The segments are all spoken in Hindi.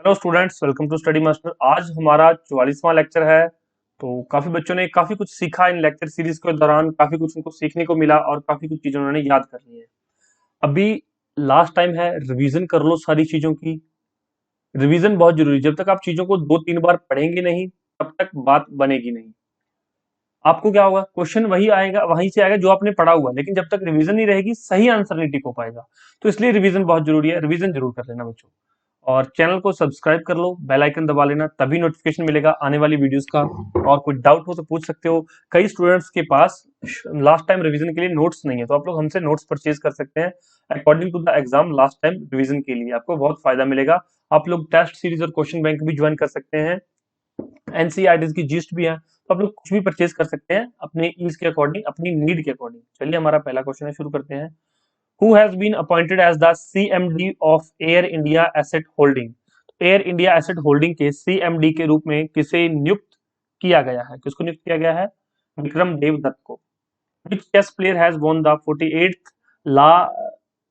Hello students, welcome to Study Master. आज हमारा 44वां लेक्चर है। तो काफी बच्चों ने काफी कुछ सीखा इन लेक्चर सीरीज के दौरान, काफी कुछ उनको सीखने को मिला और काफी कुछ चीजें उन्होंने याद कर ली है। अभी लास्ट टाइम है, रिवीजन कर लो सारी चीजों की। रिवीजन बहुत जरूरी है। जब तक आप चीजों को 2-3 बार पढ़ेंगे नहीं, तब तक बात बनेगी नहीं। आपको क्या होगा, क्वेश्चन वही आएगा, वहीं से आएगा जो आपने पढ़ा हुआ, लेकिन जब तक रिवीजन नहीं रहेगी सही आंसर नहीं टिक हो पाएगा। तो इसलिए रिवीजन बहुत जरूरी है, रिवीजन जरूर कर लेना बच्चों। और चैनल को सब्सक्राइब कर लो, बेल आइकन दबा लेना, तभी नोटिफिकेशन मिलेगा आने वाली वीडियोस का। और कोई डाउट हो तो पूछ सकते हो। कई स्टूडेंट्स के पास लास्ट टाइम रिवीजन के लिए नोट्स नहीं है, तो आप लोग हमसे नोट्स परचेज कर सकते हैं according to the exam. Last time revision के लिए आपको बहुत फायदा मिलेगा। आप लोग टेस्ट सीरीज और क्वेश्चन बैंक भी ज्वाइन कर सकते हैं। एनसीईआरटी की जीस्ट भी है, तो आप लोग कुछ भी परचेज कर सकते हैं अपने ईज के अकॉर्डिंग, अपनी नीड के अकॉर्डिंग। चलिए हमारा पहला क्वेश्चन है, शुरू करते हैं। Who has been appointed as the CMD of Air India Asset Holding? Air India asset holding के सीएमडी के रूप में किसे नियुक्त किया गया है? किसको नियुक्त किया गया है? विक्रम देव दत्त को। Which chess player has won the 48th La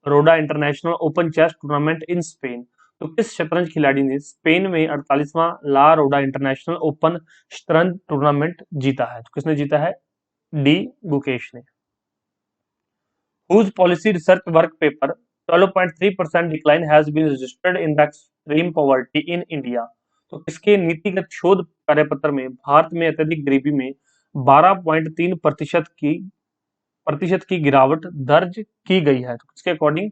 Roda international open chess tournament in Spain? तो किस शतरंज खिलाड़ी ने स्पेन में 48वां ला रोडा इंटरनेशनल ओपन शतरंज टूर्नामेंट जीता है? तो किसने जीता है? डी गुकेश ने। Whose policy research work paper 12.3% decline has been registered in the extreme poverty in India? तो किसके नीतिगत शोध कार्यपत्र में भारत में अत्यधिक गरीबी में 12.3 प्रतिशत की गिरावट दर्ज की गई है? तो किसके अकॉर्डिंग?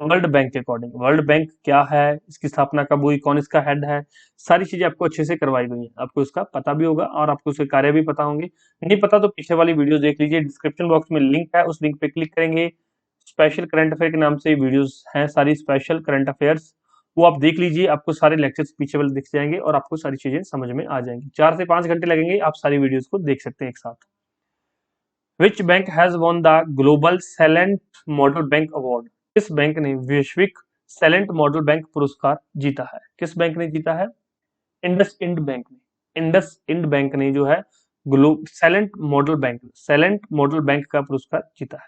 वर्ल्ड बैंक के अकॉर्डिंग। वर्ल्ड बैंक क्या है, इसकी स्थापना कब हुई, कौन इसका हेड है, सारी चीजें आपको अच्छे से करवाई गई हैं। आपको इसका पता भी होगा और आपको उसके कार्य भी पता होंगे। नहीं पता तो पीछे वाली वीडियो देख लीजिए, डिस्क्रिप्शन बॉक्स में लिंक है, उस लिंक पे क्लिक करेंगे। स्पेशल करंट अफेयर के नाम से वीडियोस हैं, सारी स्पेशल करंट अफेयर्स, वो आप देख लीजिए। आपको सारे लेक्चर्स पीछे वाले दिख जाएंगे और आपको सारी चीजें समझ में आ जाएंगी। 4 से 5 घंटे लगेंगे, आप सारी वीडियोस को देख सकते हैं एक साथ। Which bank has won the global salient model bank award? किस बैंक ने वैश्विक सैलेंट मॉडल बैंक पुरस्कार जीता है? किस बैंक ने जीता है? इंडस इंड बैंक ने। इंडस इंड बैंक ने जो है सैलेंट मॉडल बैंक का पुरस्कार जीता है।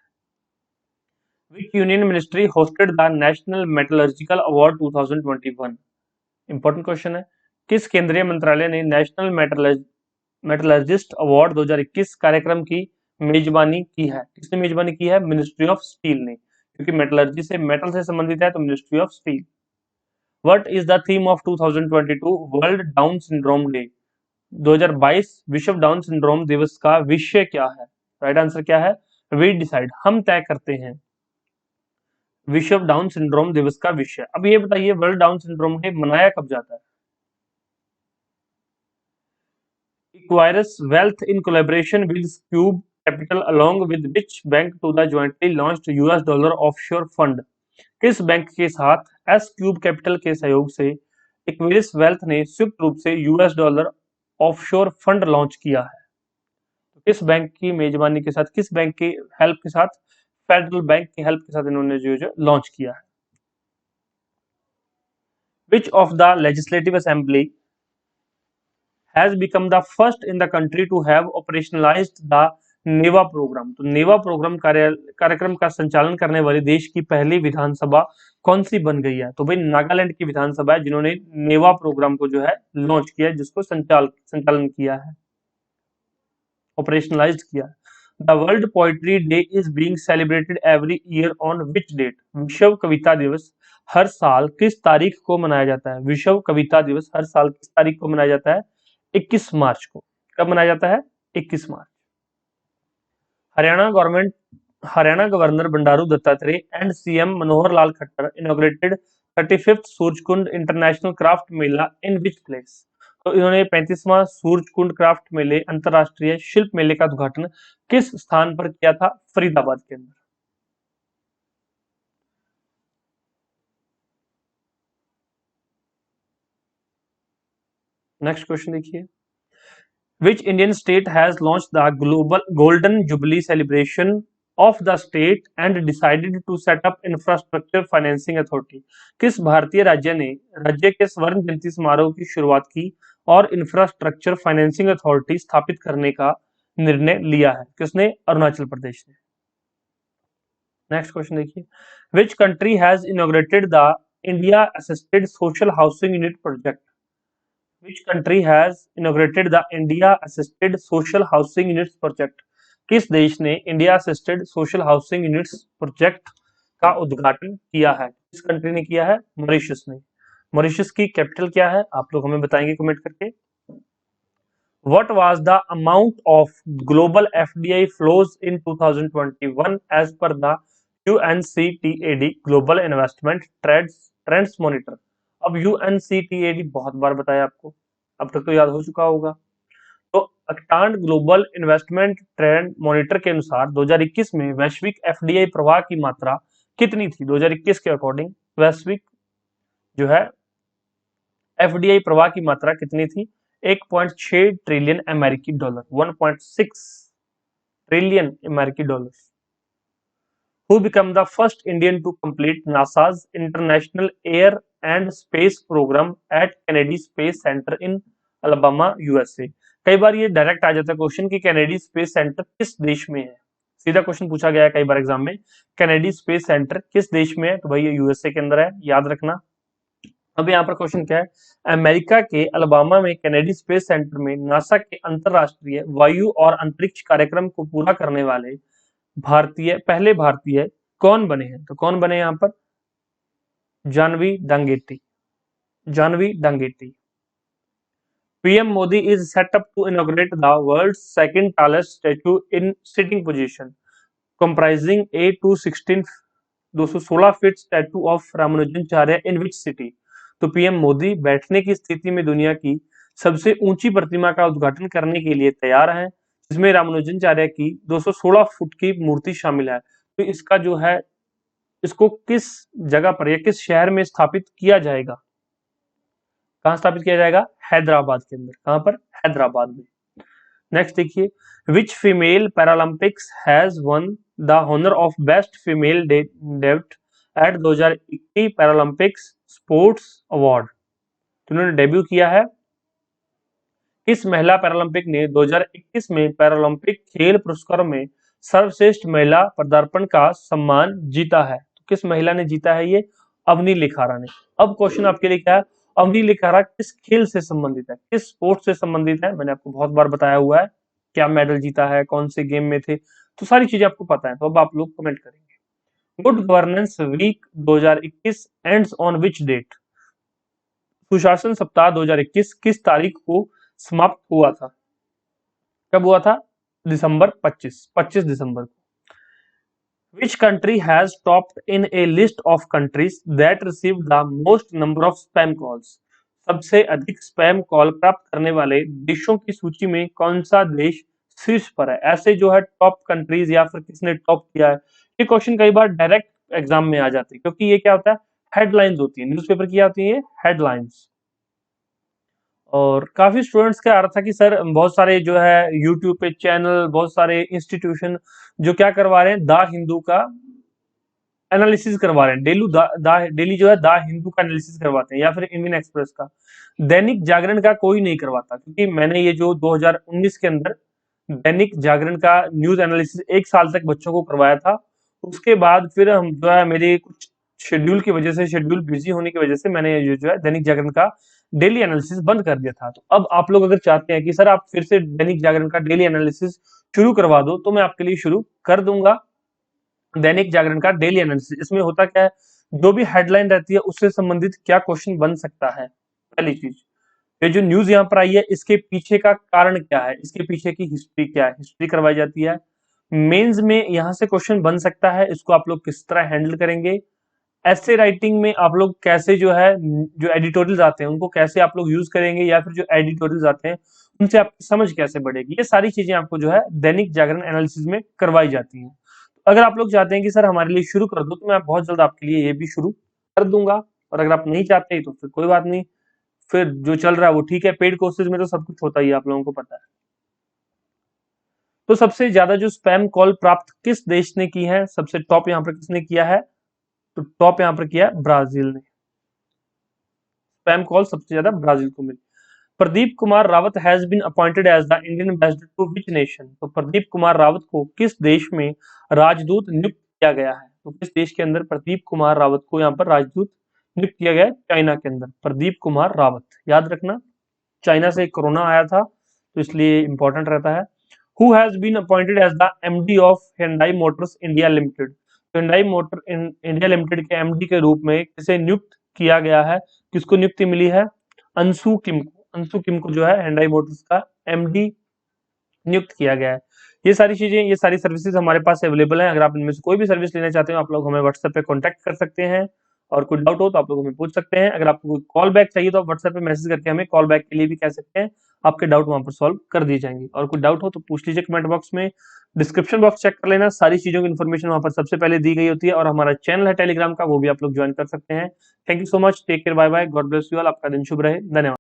Which union ministry hosted the National Metallurgical Award 2021? Important question है। किस केंद्रीय मंत्रालय ने नेशनल मेटलर्जिस्ट अवार्ड 2021 कार्यक्रम की मेजबानी की है? किसने मेजबानी की है? मिनिस्ट्री ऑफ स्टील ने, क्योंकि मेटलर्जी से मेटल से संबंधित है, तो ministry of steel. What is the theme of 2022 world down syndrome day? 2022 विश्व डाउन सिंड्रोम दिवस का विषय क्या है? राइट आंसर क्या है? वी डिसाइड, हम तय करते हैं। विश्व डाउन सिंड्रोम दिवस का विषय। अब ये बताइए, वर्ल्ड डाउन सिंड्रोम डे मनाया कब जाता है? Acquires wealth in collaboration with Cube Capital along with which bank to the jointly launched $, offshore fund? किस बैंक के साथ एस क्यूब कैपिटल के सहयोग से इक्विलिस वेल्थ ने संयुक्त रूप से $, ऑफशोर फंड लॉन्च किया है? तो किस बैंक की मेजबानी के साथ, किस बैंक की हेल्प के साथ? फेडरल बैंक की हेल्प के साथ इन्होंने जो लॉन्च किया है। Which of the legislative assembly has become the first in the country to have operationalized the NeVA program? तो नेवा प्रोग्राम कार्यक्रम का संचालन करने वाली देश की पहली विधानसभा कौन सी बन गई है? तो भाई नागालैंड की विधानसभा है जिन्होंने नेवा प्रोग्राम को जो है लॉन्च किया, जिसको संचालन किया है, ऑपरेशनलाइज्ड किया। The world poetry day is being celebrated every year on which date? विश्व कविता दिवस हर साल किस तारीख को मनाया जाता है? विश्व कविता दिवस हर साल किस तारीख को मनाया जाता है? 21 मार्च को। कब मनाया जाता है? 21 March. Haryana governor Bandaru Dattatreya and CM Manohar Lal Khattar inaugurated 35th Surajkund international craft mela in which place? तो इन्होंने 35वां सूरजकुंड क्राफ्ट मेले अंतरराष्ट्रीय शिल्प मेले का उद्घाटन किस स्थान पर किया था? फरीदाबाद के अंदर। नेक्स्ट क्वेश्चन देखिए। Which Indian state has launched the global Golden Jubilee celebration of the state and decided to set up Infrastructure Financing Authority? किस भारतीय राज्य ने राज्य के स्वर्ण जयंती समारोह की शुरुआत की और इंफ्रास्ट्रक्चर फाइनेंसिंग अथॉरिटी स्थापित करने का निर्णय लिया है? किसने? अरुणाचल प्रदेश ने। नेक्स्ट क्वेश्चन देखिए। Which country has inaugurated the India assisted social housing unit project? Which country has inaugurated the India Assisted Social Housing Units Project? किस देश ने India assisted social housing units project का उद्घाटन किया है? किस कंट्री ने किया है? मॉरिशस ने। मॉरिशस की कैपिटल क्या है? आप लोग हमें बताएंगे कमेंट करके। What was the amount of global FDI flows in 2021 as per the UNCTAD Global Investment Trends Monitor? अब UNCTAD बहुत बार बताया आपको, अब तक तो याद हो चुका होगा। तो अक्टांड ग्लोबल इन्वेस्टमेंट ट्रेंड मॉनिटर के अनुसार 2021 में वैश्विक एफडीआई प्रवाह की मात्रा कितनी थी? 2021 के अकॉर्डिंग वैश्विक जो है एफडीआई प्रवाह की मात्रा कितनी थी? 1.6 ट्रिलियन अमेरिकी डॉलर, 1.6 ट्रिलियन अमेरिकी dollar. Who became the first Indian to complete NASA's International Air and Space Program at Kennedy Space Center in Alabama, USA? कई बार ये डायरेक्ट आ जाता है क्वेश्चन कि कैनेडी स्पेस सेंटर किस देश में है। सीधा क्वेश्चन पूछा गया है कई बार एग्जाम में, कैनेडी स्पेस सेंटर किस देश में है? तो भाई ये यूएसए के अंदर है, याद रखना। अब यहाँ पर क्वेश्चन क्या है? अमेरिका के अलाबामा में कैनेडी स्पेस सेंटर में नासा के अंतरराष्ट्रीय वायु और अंतरिक्ष कार्यक्रम को पूरा करने वाले पहले भारतीय कौन बने हैं? तो कौन बने यहाँ पर? Jahnavi Dangeti. Jahnavi Dangeti. PM Modi is set up to inaugurate the world's second tallest statue in sitting position comprising a 216 feet statue of Ramanujanacharya in which city? तो पीएम मोदी बैठने की स्थिति में दुनिया की सबसे ऊंची प्रतिमा का उद्घाटन करने के लिए तैयार हैं, जिसमें रामानुजनाचार्य की 216 फुट की मूर्ति शामिल है। तो इसका जो है इसको किस जगह पर या किस शहर में स्थापित किया जाएगा? कहां स्थापित किया जाएगा? हैदराबाद के अंदर। कहां पर? हैदराबाद में। नेक्स्ट देखिए, which female Paralympics has won the honour of best female debut at 2021 Paralympics sports award? उन्होंने डेब्यू किया है। किस महिला पैरालंपिक ने 2021 में पैरालंपिक खेल पुरस्कारों में सर्वश्रेष्ठ महिला पदार्पण का सम्मान जीता है? तो किस महिला ने जीता है ये? अवनी लिखारा ने। अब क्वेश्चन आपके लिए क्या है? अवनी लिखारा किस खेल से संबंधित है, किस स्पोर्ट्स से संबंधित है? मैंने आपको बहुत बार बताया हुआ है, क्या मेडल जीता है, कौन से गेम में थे, तो सारी चीजें आपको पता है। तो अब आप लोग कमेंट करेंगे। Good governance week 2021 ends on which date? सुशासन सप्ताह 2021 किस तारीख को समाप्त हुआ था? कब हुआ था? दिसंबर 25 दिसंबर को। Which country has topped in a list of countries that received the most number of spam calls? सबसे अधिक स्पैम कॉल प्राप्त करने वाले देशों की सूची में कौन सा देश शीर्ष पर है? ऐसे जो है टॉप कंट्रीज या फिर किसने टॉप किया है, ये क्वेश्चन कई बार डायरेक्ट एग्जाम में आ जाते हैं, क्योंकि ये क्या होता है? हेडलाइंस होती है, न्यूज़पेपर की होती है हेडलाइंस। और काफी स्टूडेंट्स का आ रहा था कि सर बहुत सारे जो है यूट्यूब पे चैनल, बहुत सारे इंस्टीट्यूशन जो क्या करवा रहे हैं, द हिंदू का एनालिसिस करवा रहे हैं। डेली जो है द हिंदू का एनालिसिस करवाते हैं, या फिर इंडियन एक्सप्रेस का। दैनिक जागरण का कोई नहीं करवाता, क्योंकि मैंने ये जो 2019 के अंदर दैनिक जागरण का न्यूज एनालिसिस 1 साल तक बच्चों को करवाया था। उसके बाद फिर हम जो है मेरे कुछ शेड्यूल की वजह से, शेड्यूल बिजी होने की वजह से मैंने ये जो है दैनिक जागरण का डेली एनालिसिस बंद कर दिया था। तो अब आप लोग अगर चाहते हैं कि सर आप फिर से दैनिक जागरण का डेली एनालिसिस शुरू करवा दो, तो मैं आपके लिए शुरू कर दूंगा दैनिक जागरण का डेली एनालिसिस। इसमें होता क्या है, जो भी हेडलाइन रहती है उससे संबंधित क्या क्वेश्चन बन सकता है, पहली चीज। ये जो न्यूज यहाँ पर आई है, इसके पीछे का कारण क्या है, इसके पीछे की हिस्ट्री क्या है, हिस्ट्री करवाई जाती है। मेंस में यहाँ से क्वेश्चन बन सकता है, इसको आप लोग किस तरह हैंडल करेंगे। ऐसे राइटिंग में आप लोग कैसे जो है, जो एडिटोरियल्स आते हैं उनको कैसे आप लोग यूज करेंगे, या फिर जो एडिटोरियल्स आते हैं उनसे आपकी समझ कैसे बढ़ेगी, ये सारी चीजें आपको जो है दैनिक जागरण एनालिसिस में करवाई जाती हैं। अगर आप लोग चाहते हैं कि सर हमारे लिए शुरू कर दो, तो मैं बहुत जल्द आपके लिए ये भी शुरू कर दूंगा। और अगर आप नहीं चाहते तो फिर कोई बात नहीं, फिर जो चल रहा है वो ठीक है। पेड कोर्सेज में तो सब कुछ होता ही है, आप लोगों को पता है। तो सबसे ज्यादा जो स्पैम कॉल प्राप्त किस देश ने की है, सबसे टॉप यहाँ पर किसने किया है? तो टॉप यहाँ पर किया है ब्राजील ने। स्पैम कॉल सबसे ज्यादा ब्राजील को मिली। Pradeep Kumar Rawat has been appointed as the Indian ambassador to which nation? तो प्रदीप कुमार रावत को किस देश में राजदूत नियुक्त किया गया है? तो किस देश के अंदर प्रदीप कुमार रावत को यहाँ पर राजदूत नियुक्त किया गया है चाइना के अंदर, प्रदीप कुमार रावत। याद रखना, चाइना से कोरोना आया था तो इसलिए इंपॉर्टेंट रहता है। Who has been appointed as the MD of Hyundai motors India limited. Hyundai motor India limited के एमडी के रूप में किसे नियुक्त किया गया है, किसको नियुक्ति मिली है? अंशु किम को। अंशु किम को जो है Hyundai मोटर्स का एमडी नियुक्त किया गया है। ये सारी चीजें, ये सारी सर्विसेज हमारे पास अवेलेबल हैं। अगर आप इनमें से कोई भी सर्विस लेना चाहते हो, आप लोग हमें व्हाट्सएप पे कांटेक्ट कर सकते हैं, और कोई डाउट हो तो आप लोग हमें पूछ सकते हैं। अगर आपको कोई कॉल बैक चाहिए तो आप व्हाट्सएप पे मैसेज करके हमें कॉल बैक के लिए भी कह सकते हैं, आपके डाउट वहां पर सॉल्व कर दी जाएंगी। और कोई डाउट हो तो पूछ लीजिए कमेंट बॉक्स में, डिस्क्रिप्शन बॉक्स चेक कर लेना, सारी चीजों की इन्फॉर्मेशन वहां पर सबसे पहले दी गई होती है। और हमारा चैनल है टेलीग्राम का, वो भी आप लोग ज्वाइन कर सकते हैं। Thank you so much, take care, bye bye, god bless you all, आपका दिन शुभ रहे, धन्यवाद।